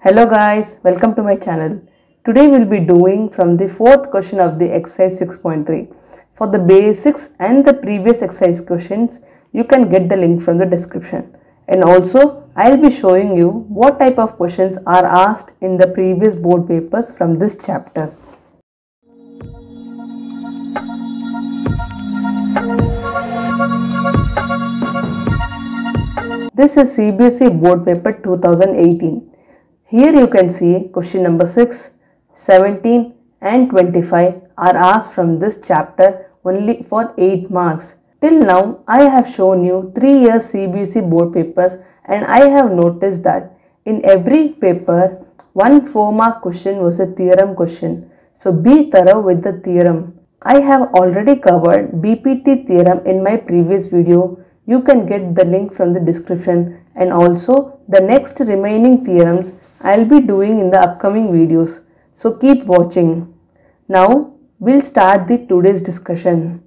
Hello guys, welcome to my channel. Today we'll be doing from the fourth question of the exercise 6.3. For the basics and the previous exercise questions, you can get the link from the description. And also, I'll be showing you what type of questions are asked in the previous board papers from this chapter. This is CBSE board paper 2018. Here you can see question number 6, 17 and 25 are asked from this chapter only for 8 marks. Till now I have shown you 3 years CBSE board papers and I have noticed that in every paper one 4-mark question was a theorem question. So be thorough with the theorem. I have already covered BPT theorem in my previous video. You can get the link from the description, and also the next remaining theorems I'll be doing in the upcoming videos. So keep watching. Now we'll start the today's discussion.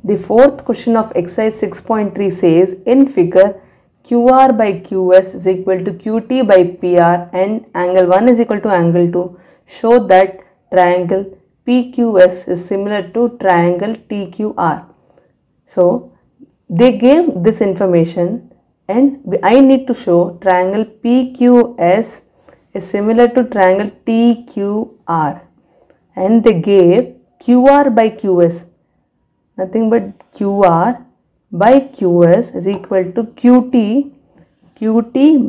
The fourth question of exercise 6.3 says, in figure QR by QS is equal to QT by PR and angle 1 is equal to angle 2. Show that triangle PQS is similar to triangle TQR. So they gave this information and I need to show triangle PQS is similar to triangle TQR, and they gave QR by QS, nothing but QR by QS is equal to QT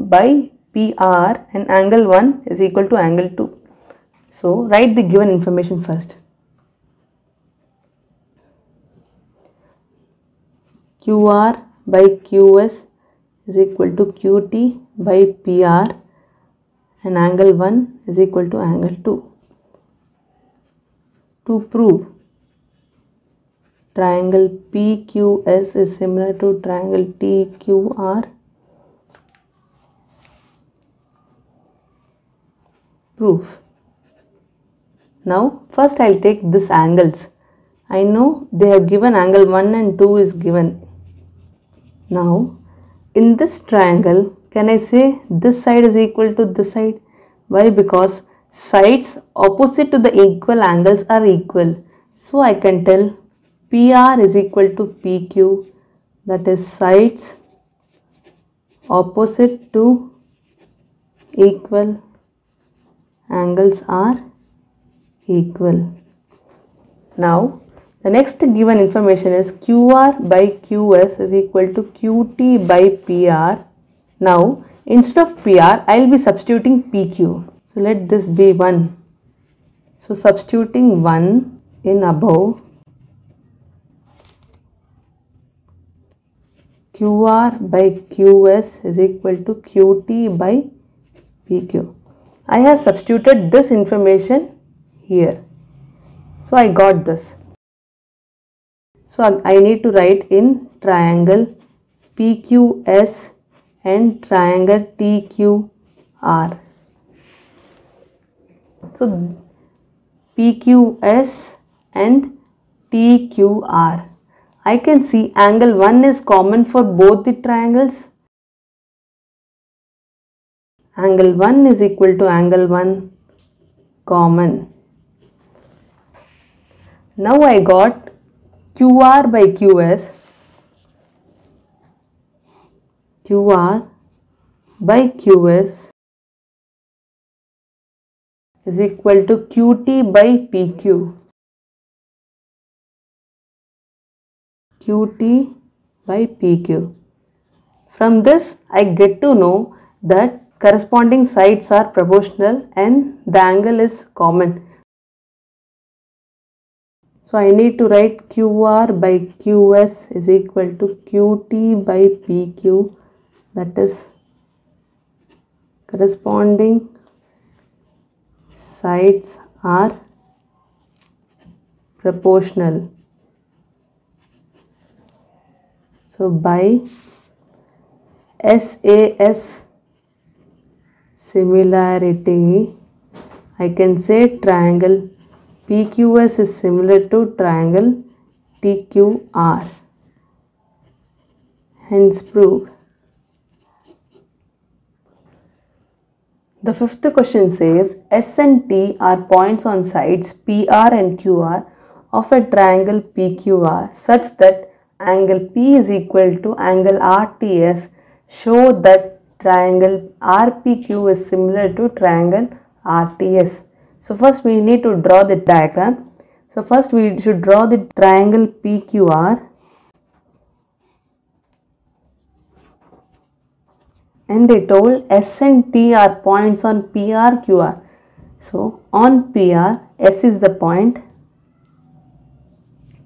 by PR and angle 1 is equal to angle 2. So write the given information first. QR by QS is equal to QT by PR and angle 1 is equal to angle 2. To prove triangle PQS is similar to triangle TQR, proof. Now first I'll take this angles. I know they have given angle 1 and 2 is given. Now in this triangle, can I say this side is equal to this side? Why? Because sides opposite to the equal angles are equal. So I can tell PR is equal to PQ, that is sides opposite to equal angles are equal. Now the next given information is QR by QS is equal to QT by PR. Now instead of PR I will be substituting PQ. So let this be 1. So substituting 1 in above, QR by QS is equal to QT by PQ. I have substituted this information here. So I got this. So I need to write in triangle PQS and triangle TQR. So PQS and TQR. I can see angle 1 is common for both the triangles. Angle 1 is equal to angle 1 common. Now I got QR by QS, QR by QS is equal to QT by PQ, QT by PQ. From this I get to know that corresponding sides are proportional and the angle is common. So I need to write QR by QS is equal to QT by PQ, that is corresponding sides are proportional. So by SAS similarity I can say triangle PQS is similar to triangle TQR. Hence proved. The fifth question says S and T are points on sides PR and QR of a triangle PQR such that angle P is equal to angle RTS. Show that triangle RPQ is similar to triangle RTS. So first we need to draw the diagram. So first we should draw the triangle PQR. And they told S and T are points on PR, QR. So on PR, S is the point,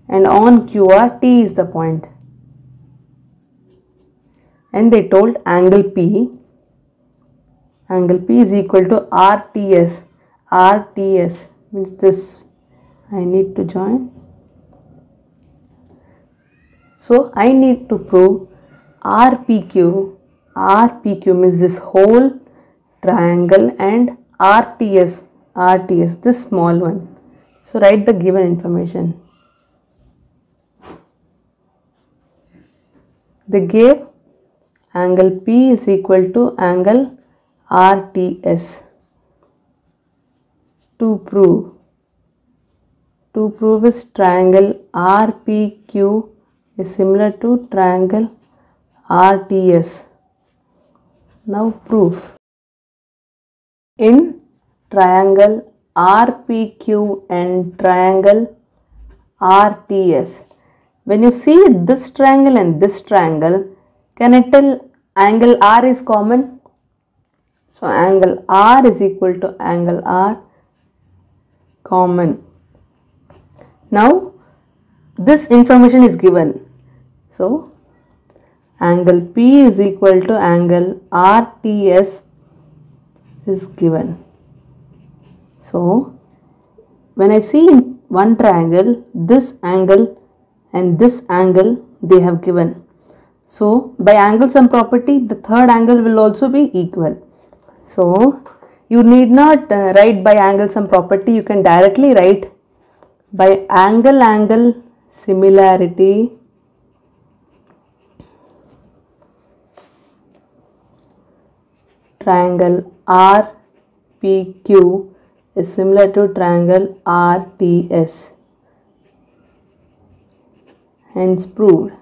and on QR, T is the point. And they told angle P is equal to RTS. RTS means this. I need to join. So I need to prove RPQ means this whole triangle, and RTS this small one. So write the given information. They gave angle P is equal to angle RTS. To prove is triangle RPQ is similar to triangle RTS. Now proof. In triangle RPQ and triangle RTS, when you see this triangle and this triangle, can I tell angle R is common? So angle R is equal to angle R common. Now this information is given. So angle P is equal to angle RTS is given. So when I see in one triangle, this angle and this angle they have given. So by angle sum property, the third angle will also be equal. So you need not write by angle sum property, you can directly write by angle similarity. Triangle RPQ is similar to triangle RTS. Hence proved.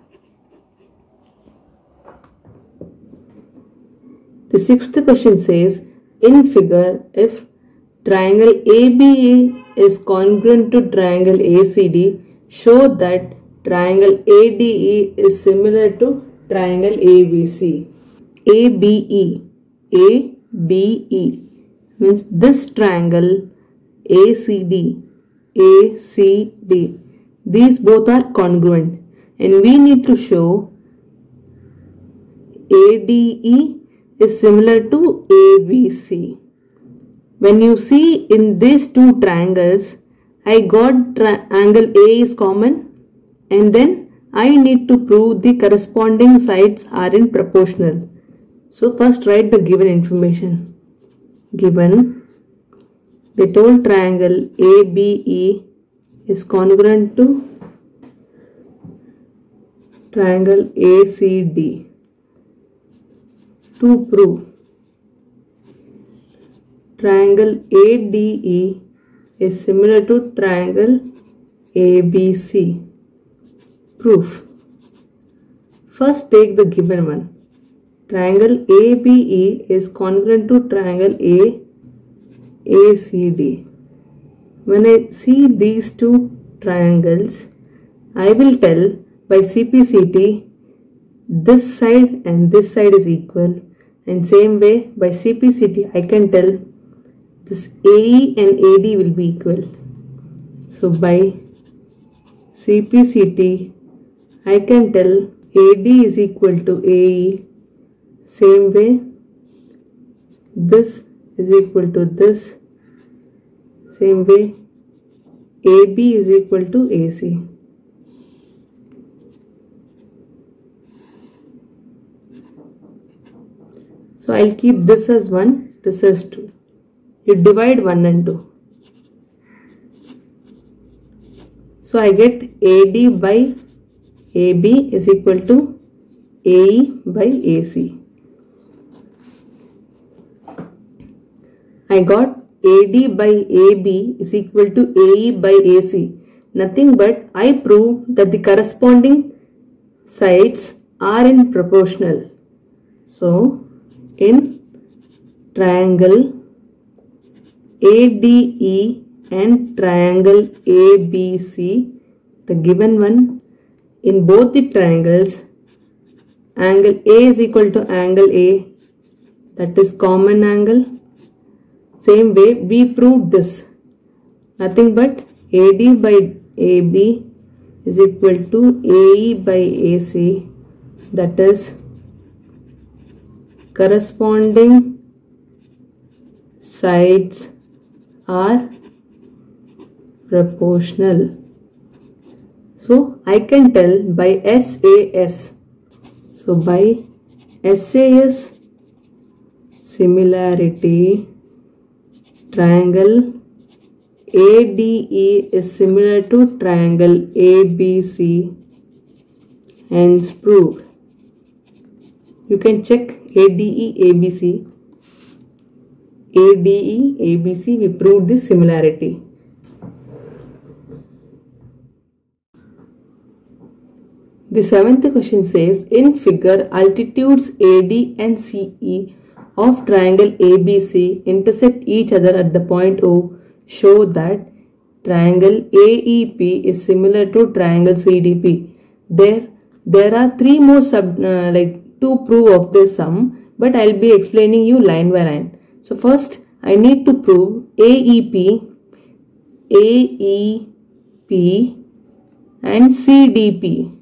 The sixth question says, in figure, if triangle ABA is congruent to triangle ACD, show that triangle ADE is similar to triangle ABC. ABE means this triangle ACD, these both are congruent, and we need to show ADE is similar to ABC. When you see in these two triangles, I got angle A is common, and then I need to prove the corresponding sides are in proportional. So first write the given information. Given, they told triangle ABE is congruent to triangle ACD. To prove, triangle ADE is similar to triangle ABC. Proof. First take the given one. Triangle ABE is congruent to triangle ACD. When I see these two triangles, I will tell by CPCT this side and this side is equal, and same way by CPCT I can tell this AE and AD will be equal. So by CPCT I can tell AD is equal to AE. Same way, this is equal to this. Same way, AB is equal to AC. So I'll keep this as 1, this as 2. You divide 1 and 2. So I get AD by AB is equal to AE by AC. I got AD by AB is equal to AE by AC. Nothing but I proved that the corresponding sides are in proportional. So, in triangle ADE and triangle ABC, the given one, in both the triangles, angle A is equal to angle A, that is common angle. Same way we proved this. Nothing but AD by AB is equal to AE by AC, that is corresponding sides are proportional. So I can tell by SAS. So by SAS, similarity, triangle ADE is similar to triangle ABC, hence proved. You can check ADE ABC. ADE ABC, we proved this similarity. The seventh question says, in figure, altitudes AD and CE of triangle ABC intersect each other at the point O. Show that triangle AEP is similar to triangle CDP. There are three more to prove of this sum, but I'll be explaining you line by line. So first I need to prove AEP and CDP.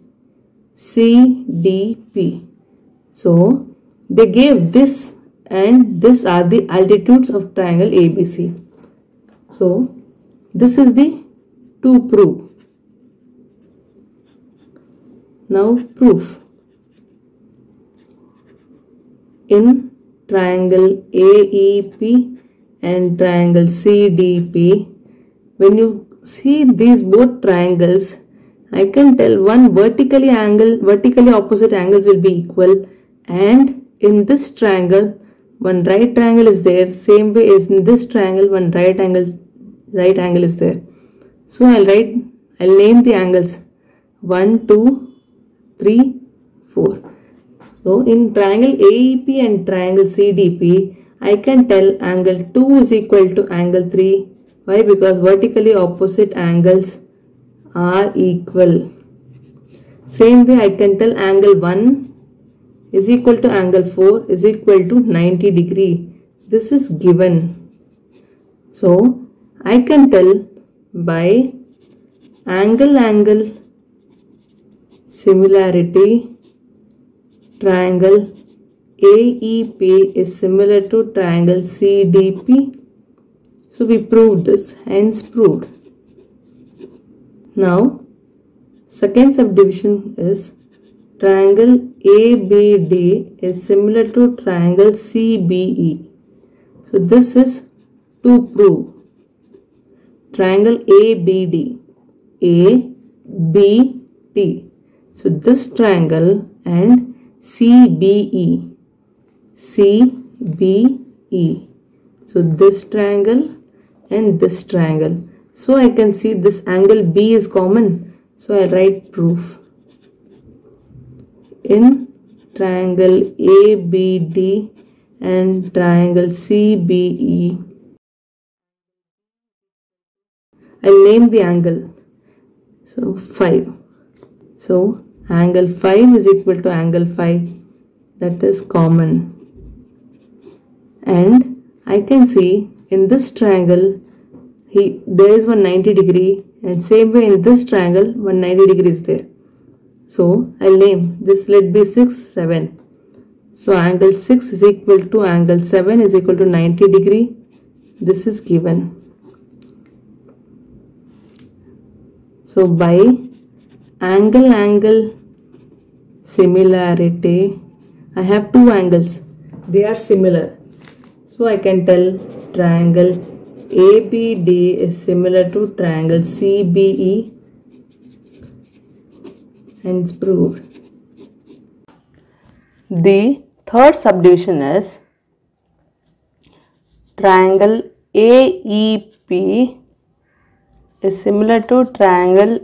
So they gave this and this are the altitudes of triangle ABC. So this is the to prove. Now proof. In triangle AEP and triangle CDP, when you see these both triangles, I can tell one vertically opposite angles will be equal, and in this triangle one right triangle is there, same way as in this triangle one right angle is there. So I'll name the angles 1, 2, 3, 4. So in triangle AEP and triangle CDP, I can tell angle 2 is equal to angle 3. Why? Because vertically opposite angles are equal. Same way I can tell angle 1 is equal to angle 4 is equal to 90 degree. This is given. So I can tell by angle similarity, triangle AEP is similar to triangle CDP. So we proved this, hence proved. Now second subdivision is triangle ABD is similar to triangle CBE. So this is to prove. Triangle ABD, ABD. So this triangle and CBE. So this triangle and this triangle. So I can see this angle B is common. So I write proof. In triangle ABD and triangle CBE, I'll name the angle. So 5. So angle 5 is equal to angle 5, that is common. And I can see in this triangle there is 190 degree, and same way in this triangle 190 degree is there. So I'll name this, let be 6, 7. So angle 6 is equal to angle 7 is equal to 90 degree. This is given. So by angle similarity, I have two angles, they are similar. So I can tell triangle ABD is similar to triangle CBE, hence proved. The third subdivision is triangle AEP is similar to triangle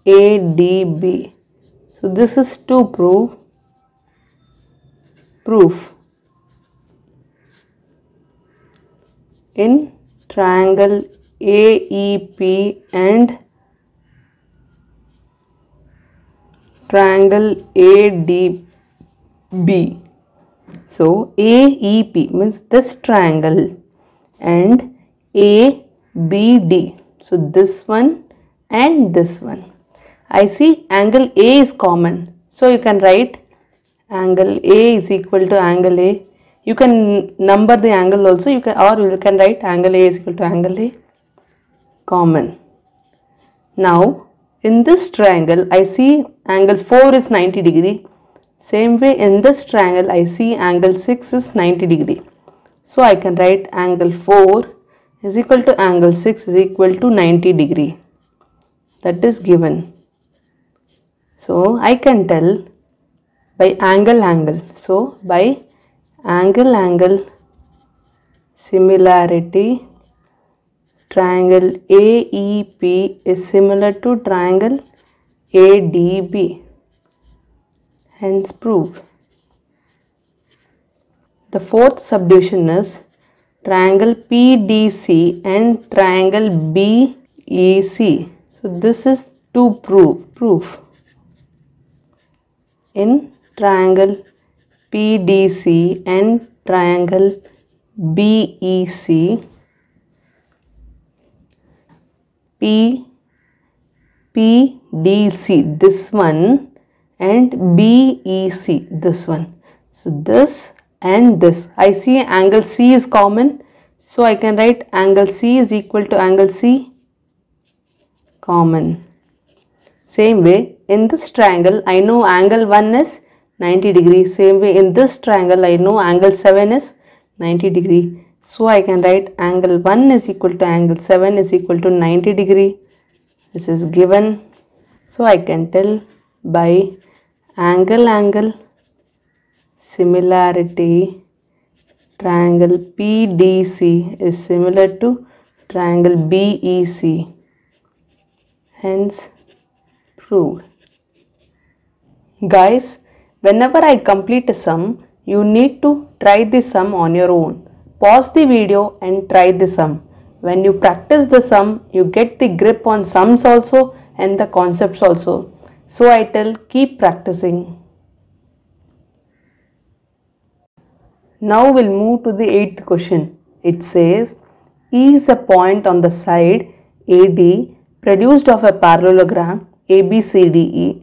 ADB. So this is to proof in triangle AEP and triangle ADB. So AEP means this triangle and ABD. So this one and this one. I see angle A is common. So you can write angle A is equal to angle A. You can number the angle also, you can write angle A is equal to angle A common. Now in this triangle I see angle 4 is 90 degree. Same way in this triangle I see angle 6 is 90 degree. So I can write angle 4 is equal to angle 6 is equal to 90 degree. That is given. So I can tell by angle. So by angle similarity, triangle AEP is similar to triangle ADB. Hence proof. The fourth subdivision is triangle PDC and triangle BEC. So this is to proof in triangle PDC and triangle BEC. PDC this one and BEC this one. So this and this. I see angle C is common. So I can write angle C is equal to angle C common. Same way in this triangle I know angle 1 is 90 degree. Same way in this triangle I know angle 7 is 90 degree. So I can write angle 1 is equal to angle 7 is equal to 90 degree. This is given. So I can tell by angle similarity, triangle PDC is similar to triangle BEC. Hence proved. Guys, whenever I complete a sum, you need to try the sum on your own. Pause the video and try the sum. When you practice the sum, you get the grip on sums also and the concepts also. So I tell keep practicing. Now we'll move to the 8th question. It says, E is a point on the side AD produced of a parallelogram ABCD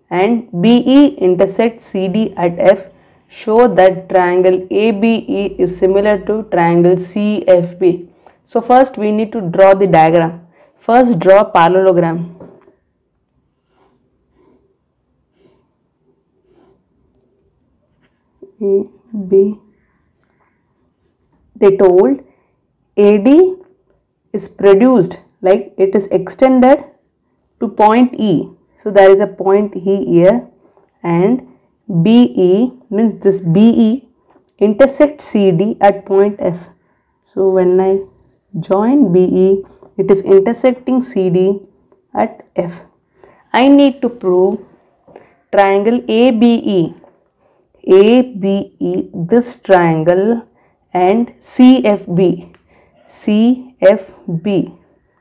and BE intersects CD at F. Show that triangle ABE is similar to triangle CFB. So first we need to draw the diagram. First draw parallelogram. AB. They told AD is produced, like it is extended to point E. So there is a point E here, and BE means this BE intersects CD at point F. So when I join BE, it is intersecting CD at F. I need to prove triangle ABE, this triangle, and CFB,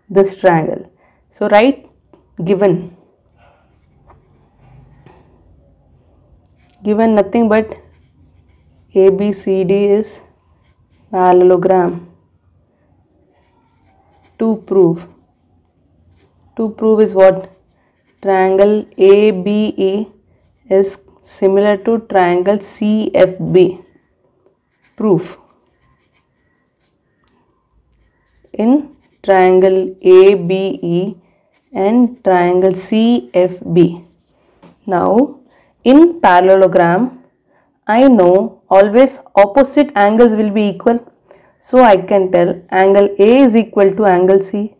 this triangle. So write given nothing but ABCD is parallelogram. To prove is what? Triangle ABE is similar to triangle CFB. Proof. In triangle ABE and triangle CFB. Now in parallelogram, I know always opposite angles will be equal. So I can tell angle A is equal to angle C.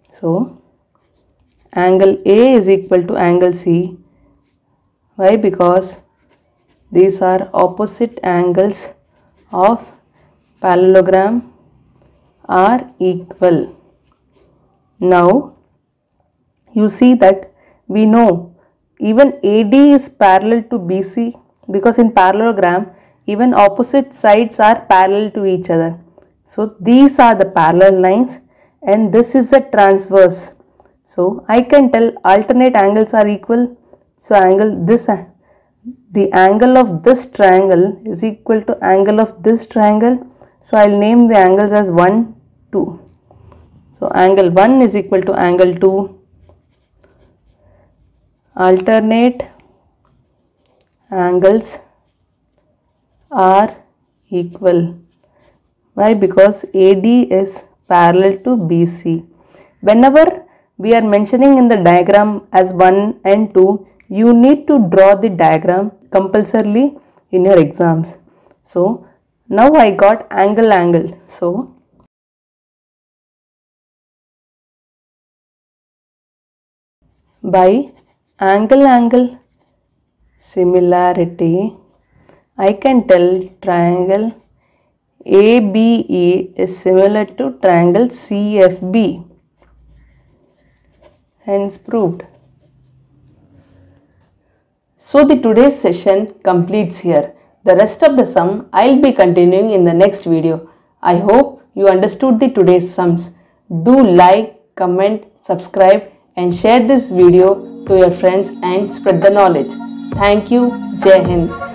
So angle A is equal to angle C. Why? Because these are opposite angles of parallelogram are equal. Now you see that we know even AD is parallel to BC, because in parallelogram even opposite sides are parallel to each other. So these are the parallel lines and this is the transverse. So I can tell alternate angles are equal. So the angle of this triangle is equal to angle of this triangle. So I will name the angles as 1, 2. So angle 1 is equal to angle 2. Alternate angles are equal. Why? Because AD is parallel to BC. Whenever we are mentioning in the diagram as 1 and 2, you need to draw the diagram compulsorily in your exams. So now I got angle. So by angle similarity, I can tell triangle ABE is similar to triangle CFB. Hence proved. So the today's session completes here. The rest of the sum I'll be continuing in the next video. I hope you understood the today's sums. Do like, comment, subscribe and share this video to your friends and spread the knowledge. Thank you. Jai Hind.